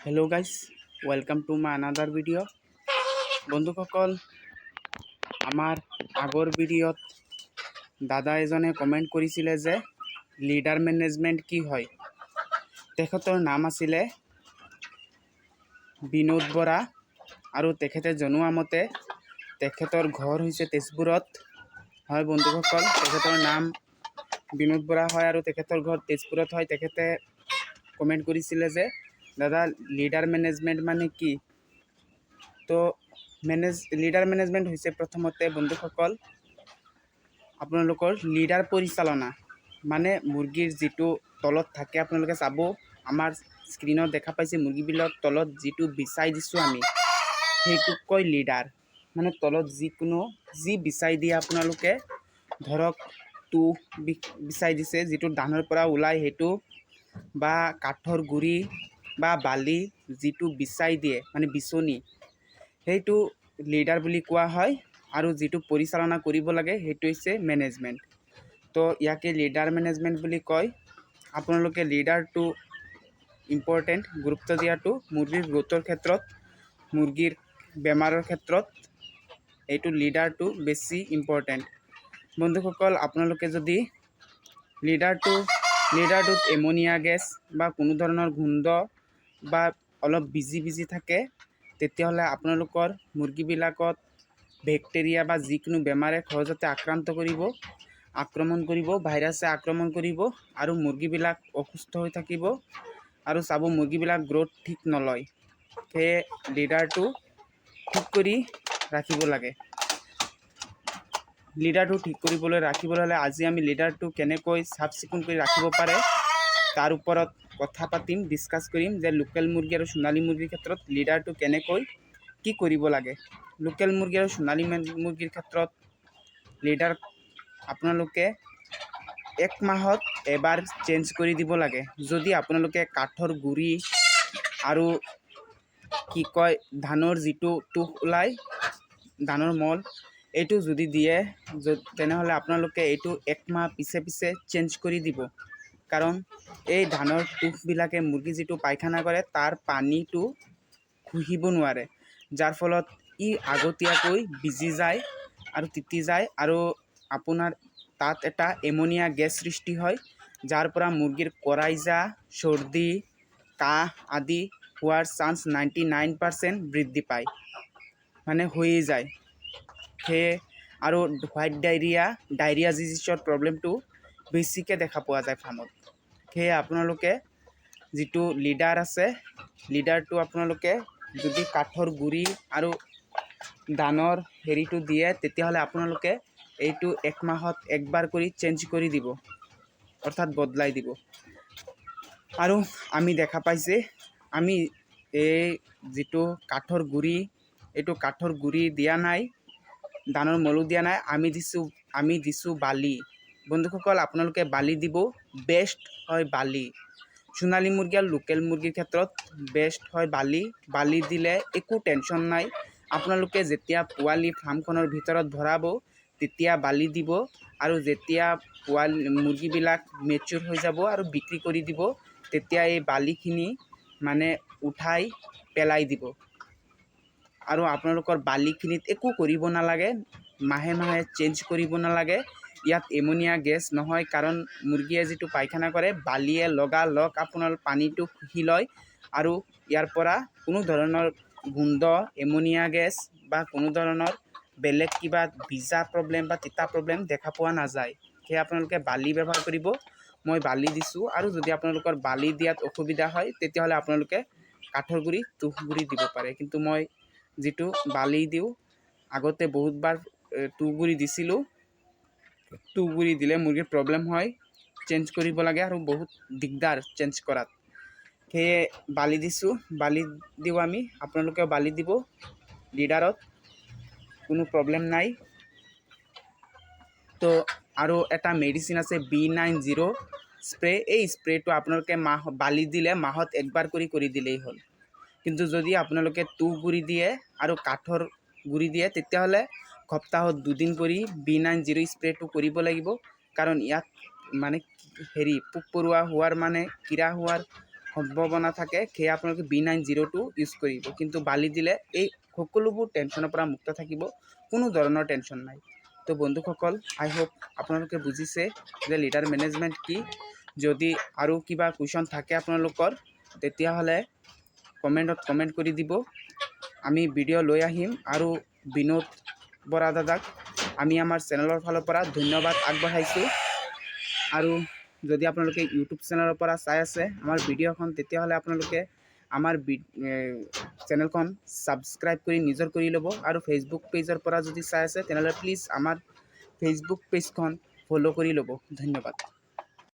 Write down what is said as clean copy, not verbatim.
Hello' guys, welcome to my another video'. বন্ধুসকল, আমাৰ আগৰ ভিডিঅ'ত দাদা এজনে কমেণ্ট কৰিছিলে যে লিডাৰ মেনেজমেণ্ট কি হয়। তেখেতৰ নাম আছিলে বিনোদ বৰা আৰু তেখেতে জনোৱা মতে তেখেতৰ ঘৰ হৈছে তেজপুৰত। হয় বন্ধুসকল, তেখেতৰ নাম বিনোদ বৰা হয় আৰু তেখেতৰ ঘৰ তেজপুৰত হয়। তেখেতে কমেণ্ট কৰিছিলে যে দাদা লিডাৰ মেনেজমেণ্ট মানে কি। তো লিডাৰ মেনেজমেণ্ট হৈছে প্ৰথমতে বন্ধুসকল আপোনালোকৰ লিডাৰ পৰিচালনা, মানে মুৰ্গীৰ যিটো তলত থাকে। আপোনালোকে চাব, আমাৰ স্ক্ৰীনত দেখা পাইছে মুৰ্গীবিলাকৰ তলত যিটো বিছাই দিছোঁ আমি, সেইটোক কয় লিডাৰ। মানে তলত যি বিছাই দিয়ে, আপোনালোকে ধৰক তুঁহ বিছাই দিছে, যিটো ধানৰ পৰা ওলাই সেইটো, বা কাঠৰ গুৰি বা বালি যিটো বিছাই দিয়ে মানে বিচনী, সেইটো লিডাৰ বুলি কোৱা হয়। আৰু যিটো পৰিচালনা কৰিব লাগে সেইটো হৈছে মেনেজমেণ্ট। তো ইয়াকে লিডাৰ মেনেজমেণ্ট বুলি কয়। আপোনালোকে লিডাৰটো ইম্পৰ্টেণ্ট, গুৰুত্ব দিয়াটো মুৰ্গীৰ গ্ৰোথৰ ক্ষেত্ৰত, মুৰ্গীৰ বেমাৰৰ ক্ষেত্ৰত এইটো লিডাৰটো বেছি ইম্পৰ্টেণ্ট। বন্ধুসকল, আপোনালোকে যদি লিডাৰটোত এমনিয়া গেছ বা কোনো ধৰণৰ গোন্ধ বা অলপ বিজি থাকে, তেতিয়াহ'লে আপোনালোকৰ মুৰ্গীবিলাকত বেক্টেৰিয়া বা যিকোনো বেমাৰে সহজতে আক্ৰমণ কৰিব, ভাইৰাছে আক্ৰমণ কৰিব আৰু মুৰ্গীবিলাক অসুস্থ হৈ থাকিব। আৰু চাব, মুৰ্গীবিলাক গ্ৰোথ ঠিক নলয়। সেয়ে লিডাৰটো ঠিক কৰি ৰাখিব লাগে। লিডাৰটো ঠিক কৰিবলৈ হ'লে আজি আমি লিডাৰটো কেনেকৈ চাফ চিকুণ কৰি ৰাখিব পাৰে তাৰ ওপৰত কথা পাতিম, ডিছকাছ কৰিম যে লোকেল মুৰ্গী আৰু সোণালী মুৰ্গীৰ ক্ষেত্ৰত লিডাৰটো কেনেকৈ কি কৰিব লাগে। লোকেল মুৰ্গী আৰু সোণালী মুৰ্গীৰ ক্ষেত্ৰত লিডাৰ আপোনালোকে 1 মাহত এবাৰ চেঞ্জ কৰি দিব লাগে। যদি আপোনালোকে কাঠৰ গুৰি আৰু ধানৰ যিটো তুঁহ ওলায়, ধানৰ মল, এইটো যদি দিয়ে, তেনেহ'লে আপোনালোকে এইটো 1 মাহ পিছে চেঞ্জ কৰি দিব। কাৰণ এই ধানৰ তুঁহবিলাকে মুৰ্গী যিটো পায়খানা কৰে তাৰ পানীটো শুহিব নোৱাৰে, যাৰ ফলত ই আগতীয়াকৈ ভিজি যায় আৰু তিতি যায়, আৰু আপোনাৰ তাত এটা এমনিয়া গেছ সৃষ্টি হয়, যাৰ পৰা মুৰ্গীৰ কৰাইজা, চৰ্দি, কাহ আদি হোৱাৰ চান্স 99% বৃদ্ধি পায়, মানে হৈয়ে যায়। সেয়ে আৰু হোৱাইট ডায়েৰিয়া ডিজিজৰ প্ৰব্লেমটো বেছিকৈ দেখা পোৱা যায় ফাৰ্মত। সেয়ে আপোনালোকে যিটো লিডাৰ আছে, লিডাৰটো আপোনালোকে যদি কাঠৰ গুৰি আৰু ধানৰ হেৰিটো দিয়ে, তেতিয়াহ'লে আপোনালোকে এইটো 1 মাহত একবাৰ কৰি চেঞ্জ কৰি দিব, অৰ্থাৎ বদলাই দিব। আৰু আমি দেখা পাইছে, আমি এই যিটো কাঠৰ গুৰি, এইটো কাঠৰ গুৰি দিয়া নাই, ধানৰ মলো দিয়া নাই, আমি দিছোঁ বালি। বন্ধুসকল, আপোনালোকে বালি দিব, বেষ্ট হয় বালি। সোণালী মুৰ্গী আৰু লোকেল মুৰ্গীৰ ক্ষেত্ৰত বেষ্ট হয় বালি দিলে একো টেনশ্যন নাই। আপোনালোকে যেতিয়া পোৱালি ফাৰ্মখনৰ ভিতৰত ভৰাব, তেতিয়া বালি দিব, আৰু যেতিয়া মুৰ্গীবিলাক মেচিউৰ হৈ যাব আৰু বিক্ৰী কৰি দিব, তেতিয়া এই বালিখিনি মানে উঠাই পেলাই দিব। আৰু আপোনালোকৰ বালিখিনিত একো কৰিব নালাগে, মাহে চেঞ্জ কৰিব নালাগে। ইয়াত এমনিয়া গেছ নহয়, কাৰণ মুৰ্গীয়ে যিটো পায়খানা কৰে, বালিয়ে লগালগ আপোনাৰ পানীটো শুহি লয়, আৰু ইয়াৰ পৰা কোনো ধৰণৰ গোন্ধ, এমনিয়া গেছ বা কোনো ধৰণৰ বেলেগ কিবা ভিজা প্ৰব্লেম বা তিতা প্ৰব্লেম দেখা পোৱা নাযায়। সেয়ে আপোনালোকে বালি ব্যৱহাৰ কৰিব। মই বালি দিছোঁ, আৰু যদি আপোনালোকৰ বালি দিয়াত অসুবিধা হয়, তেতিয়াহ'লে আপোনালোকে কাঠৰ গুৰি, তুঁহ গুৰি দিব পাৰে। কিন্তু মই যিটো বালি দিওঁ, আগতে বহুতবাৰ তুঁহ গুৰি দিছিলোঁ। তুঁহ গুৰি দিলে মুৰ্গীৰ প্ৰব্লেম হয়, চেঞ্জ কৰিব লাগে আৰু বহুত দিগদাৰ চেঞ্জ কৰাত। সেয়ে বালি দিছোঁ, বালি দিওঁ আমি, আপোনালোকেও বালি দিব। লিডাৰত কোনো প্ৰব্লেম নাই। তো আৰু এটা মেডিচিন আছে B90 স্প্ৰে। এই স্প্ৰেটো আপোনালোকে বালি দিলে মাহত একবাৰ কৰি দিলেই হ'ল। কিন্তু যদি আপোনালোকে তুঁহ গুৰি দিয়ে আৰু কাঠৰ গুৰি দিয়ে, তেতিয়াহ'লে সপ্তাহত 2 দিন কৰি B90 স্প্ৰেটো কৰিব লাগিব। কাৰণ ইয়াত মানে পোক পৰুৱা হোৱাৰ, মানে কীৰা হোৱাৰ সম্ভাৱনা থাকে সেয়া আপোনালোকে B902 ইউজ কৰিব। কিন্তু বালি দিলে এই সকলোবোৰ টেনশ্যনৰ পৰা মুক্ত থাকিব, কোনো ধৰণৰ টেনশ্যন নাই। তো বন্ধুসকল, আই হোপ আপোনালোকে বুজিছে যে লিডাৰ মেনেজমেণ্ট কি। যদি আৰু কিবা কুৱেশ্যন থাকে আপোনালোকৰ তেতিয়াহ'লে কমেণ্ট কৰি দিব, আমি ভিডিঅ' লৈ আহিম। আৰু বিনোদ বৰা দাদাক আমি আমাৰ চেনেলৰ ফালৰ পৰা ধন্যবাদ আগবঢ়াইছোঁ। আৰু যদি আপোনালোকে ইউটিউব চেনেলৰ পৰা চাই আছে আমাৰ ভিডিঅ'খন তেতিয়াহ'লে আপোনালোকে আমাৰ চেনেলখন ছাবস্ক্ৰাইব কৰি নিজৰ কৰি ল'ব। আৰু ফেচবুক পেজৰ পৰা যদি চাই আছে তেনেহ'লে প্লিজ আমাৰ ফেচবুক পেজখন ফ'ল' কৰি ল'ব। ধন্যবাদ।